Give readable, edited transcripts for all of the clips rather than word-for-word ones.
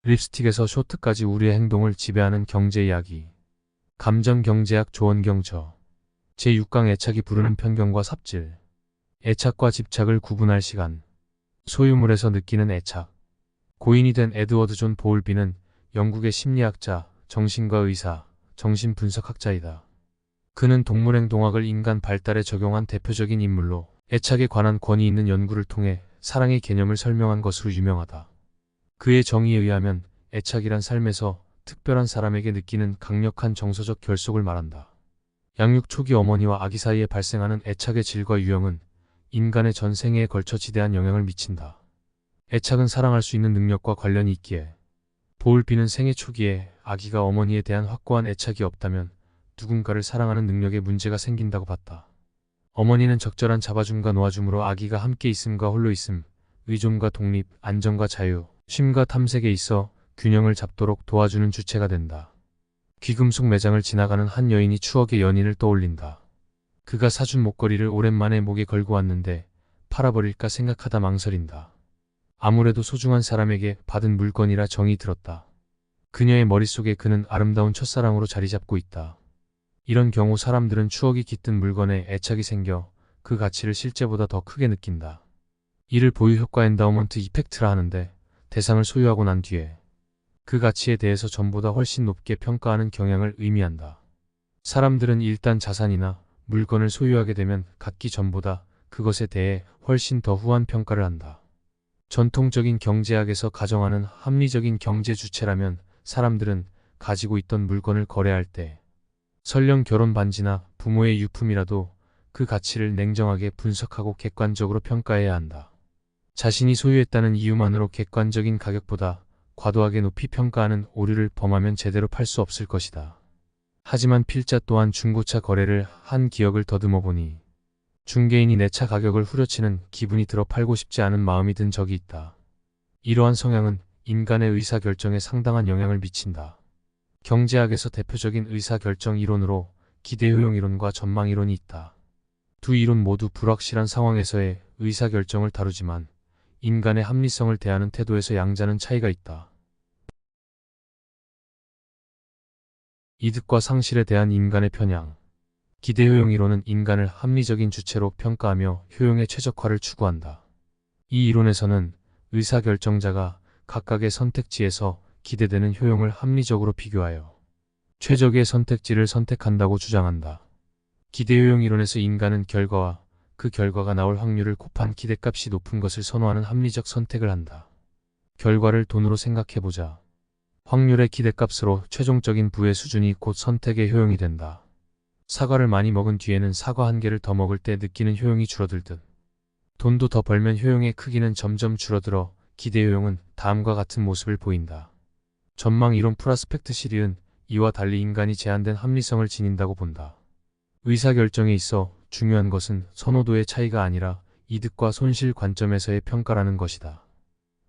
립스틱에서 쇼트까지 우리의 행동을 지배하는 경제 이야기. 감정경제학 조원경 제6강 애착이 부르는 편견과 삽질. 애착과 집착을 구분할 시간. 소유물에서 느끼는 애착. 고인이 된 에드워드 존 보울비는 영국의 심리학자, 정신과 의사, 정신분석학자이다. 그는 동물행동학을 인간 발달에 적용한 대표적인 인물로 애착에 관한 권위 있는 연구를 통해 사랑의 개념을 설명한 것으로 유명하다. 그의 정의에 의하면 애착이란 삶에서 특별한 사람에게 느끼는 강력한 정서적 결속을 말한다. 양육 초기 어머니와 아기 사이에 발생하는 애착의 질과 유형은 인간의 전 생애에 걸쳐 지대한 영향을 미친다. 애착은 사랑할 수 있는 능력과 관련이 있기에 보울비는 생애 초기에 아기가 어머니에 대한 확고한 애착이 없다면 누군가를 사랑하는 능력에 문제가 생긴다고 봤다. 어머니는 적절한 잡아줌과 놓아줌으로 아기가 함께 있음과 홀로 있음, 의존과 독립, 안정과 자유, 쉼과 탐색에 있어 균형을 잡도록 도와주는 주체가 된다. 귀금속 매장을 지나가는 한 여인이 추억의 연인을 떠올린다. 그가 사준 목걸이를 오랜만에 목에 걸고 왔는데 팔아버릴까 생각하다 망설인다. 아무래도 소중한 사람에게 받은 물건이라 정이 들었다. 그녀의 머릿속에 그는 아름다운 첫사랑으로 자리 잡고 있다. 이런 경우 사람들은 추억이 깃든 물건에 애착이 생겨 그 가치를 실제보다 더 크게 느낀다. 이를 보유효과 엔다우먼트 이펙트라 하는데, 대상을 소유하고 난 뒤에 그 가치에 대해서 전보다 훨씬 높게 평가하는 경향을 의미한다. 사람들은 일단 자산이나 물건을 소유하게 되면 갖기 전보다 그것에 대해 훨씬 더 후한 평가를 한다. 전통적인 경제학에서 가정하는 합리적인 경제 주체라면 사람들은 가지고 있던 물건을 거래할 때 설령 결혼 반지나 부모의 유품이라도 그 가치를 냉정하게 분석하고 객관적으로 평가해야 한다. 자신이 소유했다는 이유만으로 객관적인 가격보다 과도하게 높이 평가하는 오류를 범하면 제대로 팔 수 없을 것이다. 하지만 필자 또한 중고차 거래를 한 기억을 더듬어 보니 중개인이 내 차 가격을 후려치는 기분이 들어 팔고 싶지 않은 마음이 든 적이 있다. 이러한 성향은 인간의 의사결정에 상당한 영향을 미친다. 경제학에서 대표적인 의사결정 이론으로 기대효용 이론과 전망 이론이 있다. 두 이론 모두 불확실한 상황에서의 의사결정을 다루지만 인간의 합리성을 대하는 태도에서 양자는 차이가 있다. 이득과 상실에 대한 인간의 편향. 기대효용 이론은 인간을 합리적인 주체로 평가하며 효용의 최적화를 추구한다. 이 이론에서는 의사결정자가 각각의 선택지에서 기대되는 효용을 합리적으로 비교하여 최적의 선택지를 선택한다고 주장한다. 기대효용 이론에서 인간은 결과와 그 결과가 나올 확률을 곱한 기대값이 높은 것을 선호하는 합리적 선택을 한다. 결과를 돈으로 생각해보자. 확률의 기대값으로 최종적인 부의 수준이 곧 선택의 효용이 된다. 사과를 많이 먹은 뒤에는 사과 한 개를 더 먹을 때 느끼는 효용이 줄어들듯 돈도 더 벌면 효용의 크기는 점점 줄어들어 기대효용은 다음과 같은 모습을 보인다. 전망 이론 프라스펙트 시리은 이와 달리 인간이 제한된 합리성을 지닌다고 본다. 의사결정에 있어 중요한 것은 선호도의 차이가 아니라 이득과 손실 관점에서의 평가라는 것이다.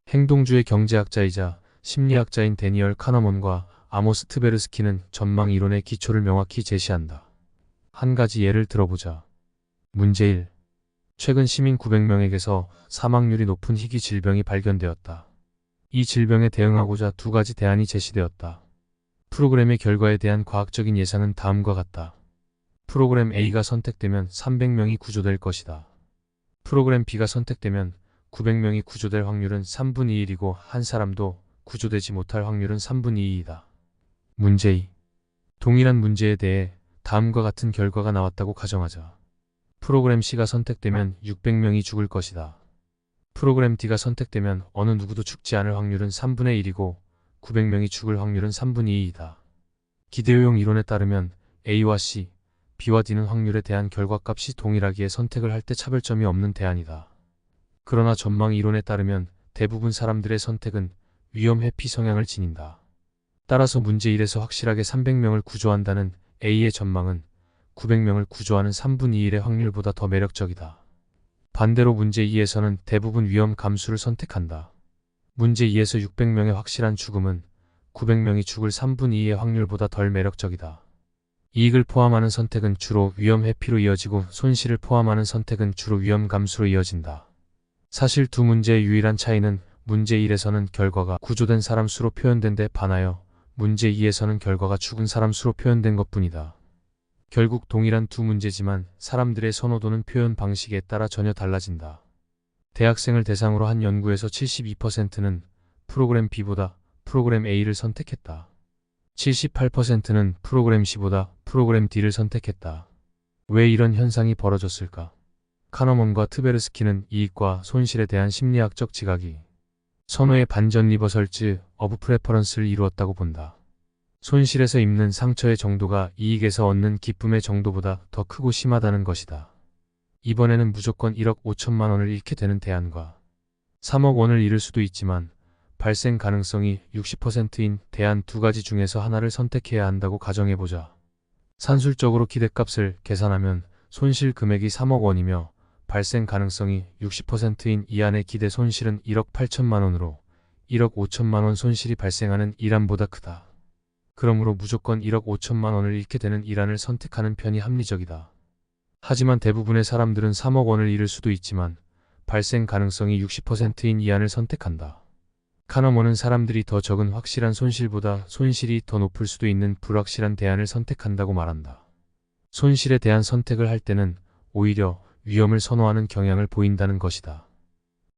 행동주의 경제학자이자 심리학자인 데니얼 카너먼과 아모스 트베르스키는 전망 이론의 기초를 명확히 제시한다. 한 가지 예를 들어보자. 문제 1. 최근 시민 900명에게서 사망률이 높은 희귀 질병이 발견되었다. 이 질병에 대응하고자 두 가지 대안이 제시되었다. 프로그램의 결과에 대한 과학적인 예상은 다음과 같다. 프로그램 A가 선택되면 300명이 구조될 것이다. 프로그램 B가 선택되면 900명이 구조될 확률은 3분의 1이고 한 사람도 구조되지 못할 확률은 3분의 2이다. 문제 2. 동일한 문제에 대해 다음과 같은 결과가 나왔다고 가정하자. 프로그램 C가 선택되면 600명이 죽을 것이다. 프로그램 D가 선택되면 어느 누구도 죽지 않을 확률은 3분의 1이고 900명이 죽을 확률은 3분의 2이다. 기대효용 이론에 따르면 A와 C, B와 D는 확률에 대한 결과값이 동일하기에 선택을 할 때 차별점이 없는 대안이다. 그러나 전망 이론에 따르면 대부분 사람들의 선택은 위험 회피 성향을 지닌다. 따라서 문제 1에서 확실하게 300명을 구조한다는 A의 전망은 900명을 구조하는 3분의 1의 확률보다 더 매력적이다. 반대로 문제 2에서는 대부분 위험 감수를 선택한다. 문제 2에서 600명의 확실한 죽음은 900명이 죽을 3분의 2의 확률보다 덜 매력적이다. 이익을 포함하는 선택은 주로 위험 회피로 이어지고 손실을 포함하는 선택은 주로 위험 감수로 이어진다. 사실 두 문제의 유일한 차이는 문제 1에서는 결과가 구조된 사람 수로 표현된 데 반하여 문제 2에서는 결과가 죽은 사람 수로 표현된 것뿐이다. 결국 동일한 두 문제지만 사람들의 선호도는 표현 방식에 따라 전혀 달라진다. 대학생을 대상으로 한 연구에서 72%는 프로그램 B보다 프로그램 A를 선택했다. 78%는 프로그램 C보다 프로그램 D를 선택했다. 왜 이런 현상이 벌어졌을까? 카너먼과 트베르스키는 이익과 손실에 대한 심리학적 지각이 선호의 반전 리버설즈 어브 프레퍼런스를 이루었다고 본다. 손실에서 입는 상처의 정도가 이익에서 얻는 기쁨의 정도보다 더 크고 심하다는 것이다. 이번에는 무조건 1억 5천만 원을 잃게 되는 대안과 3억 원을 잃을 수도 있지만 발생 가능성이 60%인 대안 두 가지 중에서 하나를 선택해야 한다고 가정해보자. 산술적으로 기대값을 계산하면 손실 금액이 3억 원이며 발생 가능성이 60%인 이 안의 기대 손실은 1억 8천만 원으로 1억 5천만 원 손실이 발생하는 이란보다 크다. 그러므로 무조건 1억 5천만 원을 잃게 되는 이란을 선택하는 편이 합리적이다. 하지만 대부분의 사람들은 3억 원을 잃을 수도 있지만 발생 가능성이 60%인 이 안을 선택한다. 카너먼은 사람들이 더 적은 확실한 손실보다 손실이 더 높을 수도 있는 불확실한 대안을 선택한다고 말한다. 손실에 대한 선택을 할 때는 오히려 위험을 선호하는 경향을 보인다는 것이다.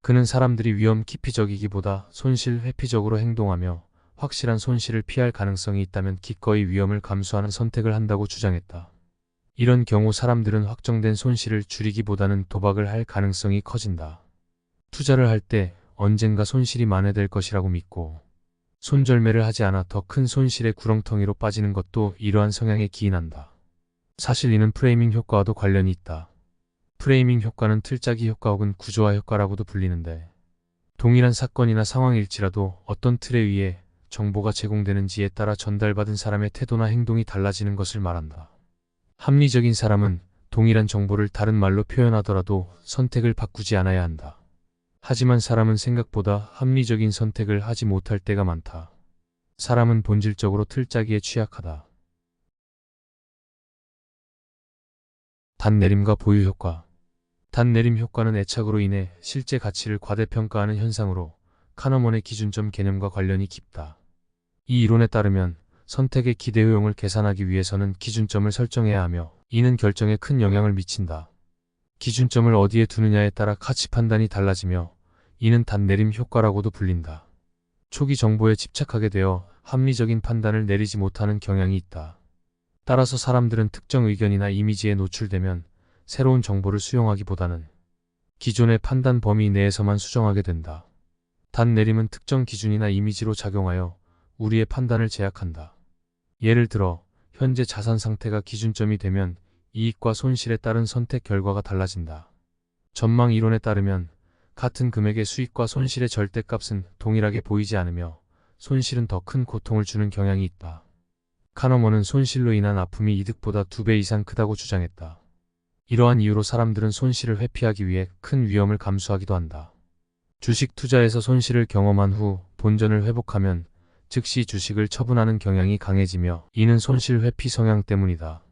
그는 사람들이 위험 기피적이기보다 손실 회피적으로 행동하며 확실한 손실을 피할 가능성이 있다면 기꺼이 위험을 감수하는 선택을 한다고 주장했다. 이런 경우 사람들은 확정된 손실을 줄이기보다는 도박을 할 가능성이 커진다. 투자를 할 때 언젠가 손실이 만회될 것이라고 믿고 손절매를 하지 않아 더 큰 손실의 구렁텅이로 빠지는 것도 이러한 성향에 기인한다. 사실 이는 프레이밍 효과와도 관련이 있다. 프레이밍 효과는 틀짜기 효과 혹은 구조화 효과라고도 불리는데 동일한 사건이나 상황일지라도 어떤 틀에 의해 정보가 제공되는지에 따라 전달받은 사람의 태도나 행동이 달라지는 것을 말한다. 합리적인 사람은 동일한 정보를 다른 말로 표현하더라도 선택을 바꾸지 않아야 한다. 하지만 사람은 생각보다 합리적인 선택을 하지 못할 때가 많다. 사람은 본질적으로 틀짜기에 취약하다. 단내림과 보유 효과. 단내림 효과는 애착으로 인해 실제 가치를 과대평가하는 현상으로 카너먼의 기준점 개념과 관련이 깊다. 이 이론에 따르면 선택의 기대 효용을 계산하기 위해서는 기준점을 설정해야 하며 이는 결정에 큰 영향을 미친다. 기준점을 어디에 두느냐에 따라 가치 판단이 달라지며 이는 단내림 효과라고도 불린다. 초기 정보에 집착하게 되어 합리적인 판단을 내리지 못하는 경향이 있다. 따라서 사람들은 특정 의견이나 이미지에 노출되면 새로운 정보를 수용하기보다는 기존의 판단 범위 내에서만 수정하게 된다. 단내림은 특정 기준이나 이미지로 작용하여 우리의 판단을 제약한다. 예를 들어 현재 자산 상태가 기준점이 되면 이익과 손실에 따른 선택 결과가 달라진다. 전망 이론에 따르면 같은 금액의 수익과 손실의 절대값은 동일하게 보이지 않으며 손실은 더 큰 고통을 주는 경향이 있다. 카너먼은 손실로 인한 아픔이 이득보다 2배 이상 크다고 주장했다. 이러한 이유로 사람들은 손실을 회피하기 위해 큰 위험을 감수하기도 한다. 주식 투자에서 손실을 경험한 후 본전을 회복하면 즉시 주식을 처분하는 경향이 강해지며 이는 손실 회피 성향 때문이다.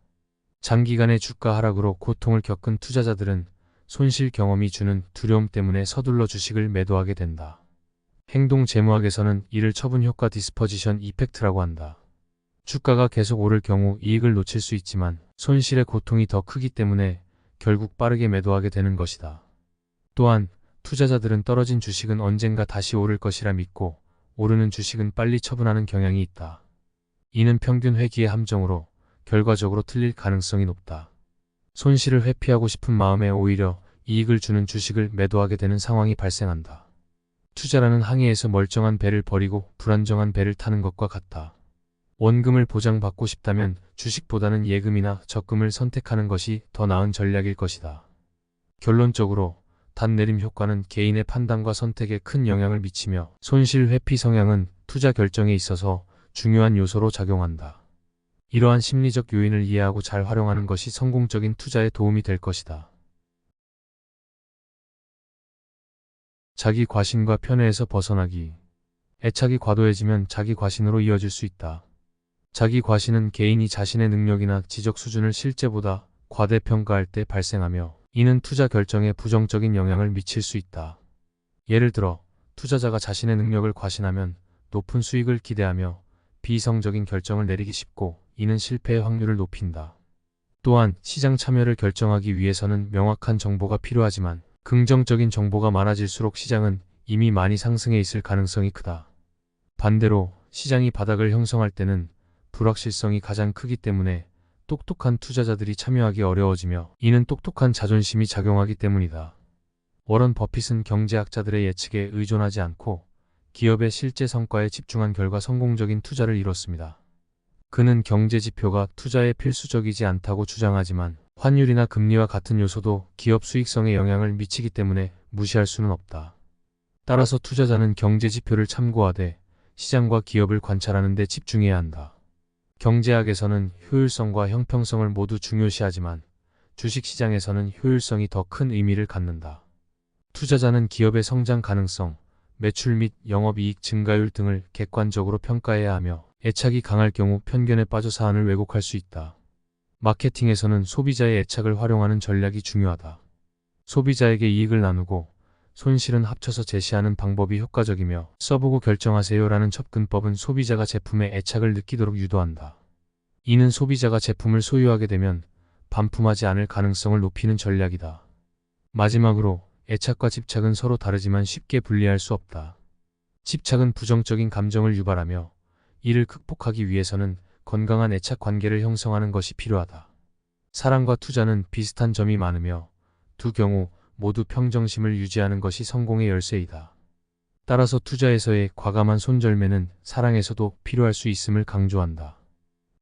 장기간의 주가 하락으로 고통을 겪은 투자자들은 손실 경험이 주는 두려움 때문에 서둘러 주식을 매도하게 된다. 행동 재무학에서는 이를 처분 효과 디스퍼지션 이펙트라고 한다. 주가가 계속 오를 경우 이익을 놓칠 수 있지만 손실의 고통이 더 크기 때문에 결국 빠르게 매도하게 되는 것이다. 또한 투자자들은 떨어진 주식은 언젠가 다시 오를 것이라 믿고 오르는 주식은 빨리 처분하는 경향이 있다. 이는 평균 회귀의 함정으로 결과적으로 틀릴 가능성이 높다. 손실을 회피하고 싶은 마음에 오히려 이익을 주는 주식을 매도하게 되는 상황이 발생한다. 투자라는 항해에서 멀쩡한 배를 버리고 불안정한 배를 타는 것과 같다. 원금을 보장받고 싶다면 주식보다는 예금이나 적금을 선택하는 것이 더 나은 전략일 것이다. 결론적으로 단내림 효과는 개인의 판단과 선택에 큰 영향을 미치며 손실 회피 성향은 투자 결정에 있어서 중요한 요소로 작용한다. 이러한 심리적 요인을 이해하고 잘 활용하는 것이 성공적인 투자에 도움이 될 것이다. 자기 과신과 편애에서 벗어나기. 애착이 과도해지면 자기 과신으로 이어질 수 있다. 자기 과신은 개인이 자신의 능력이나 지적 수준을 실제보다 과대평가할 때 발생하며 이는 투자 결정에 부정적인 영향을 미칠 수 있다. 예를 들어 투자자가 자신의 능력을 과신하면 높은 수익을 기대하며 비이성적인 결정을 내리기 쉽고 이는 실패의 확률을 높인다. 또한 시장 참여를 결정하기 위해서는 명확한 정보가 필요하지만 긍정적인 정보가 많아질수록 시장은 이미 많이 상승해 있을 가능성이 크다. 반대로 시장이 바닥을 형성할 때는 불확실성이 가장 크기 때문에 똑똑한 투자자들이 참여하기 어려워지며 이는 똑똑한 자존심이 작용하기 때문이다. 워런 버핏은 경제학자들의 예측에 의존하지 않고 기업의 실제 성과에 집중한 결과 성공적인 투자를 이뤘습니다. 그는 경제 지표가 투자에 필수적이지 않다고 주장하지만 환율이나 금리와 같은 요소도 기업 수익성에 영향을 미치기 때문에 무시할 수는 없다. 따라서 투자자는 경제 지표를 참고하되 시장과 기업을 관찰하는 데 집중해야 한다. 경제학에서는 효율성과 형평성을 모두 중요시하지만 주식시장에서는 효율성이 더 큰 의미를 갖는다. 투자자는 기업의 성장 가능성, 매출 및 영업이익 증가율 등을 객관적으로 평가해야 하며 애착이 강할 경우 편견에 빠져 사안을 왜곡할 수 있다. 마케팅에서는 소비자의 애착을 활용하는 전략이 중요하다. 소비자에게 이익을 나누고 손실은 합쳐서 제시하는 방법이 효과적이며 써보고 결정하세요라는 접근법은 소비자가 제품에 애착을 느끼도록 유도한다. 이는 소비자가 제품을 소유하게 되면 반품하지 않을 가능성을 높이는 전략이다. 마지막으로 애착과 집착은 서로 다르지만 쉽게 분리할 수 없다. 집착은 부정적인 감정을 유발하며 이를 극복하기 위해서는 건강한 애착 관계를 형성하는 것이 필요하다. 사랑과 투자는 비슷한 점이 많으며 두 경우 모두 평정심을 유지하는 것이 성공의 열쇠이다. 따라서 투자에서의 과감한 손절매는 사랑에서도 필요할 수 있음을 강조한다.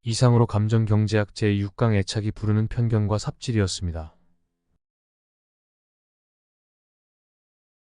이상으로 감정경제학 제6강 애착이 부르는 편견과 삽질이었습니다.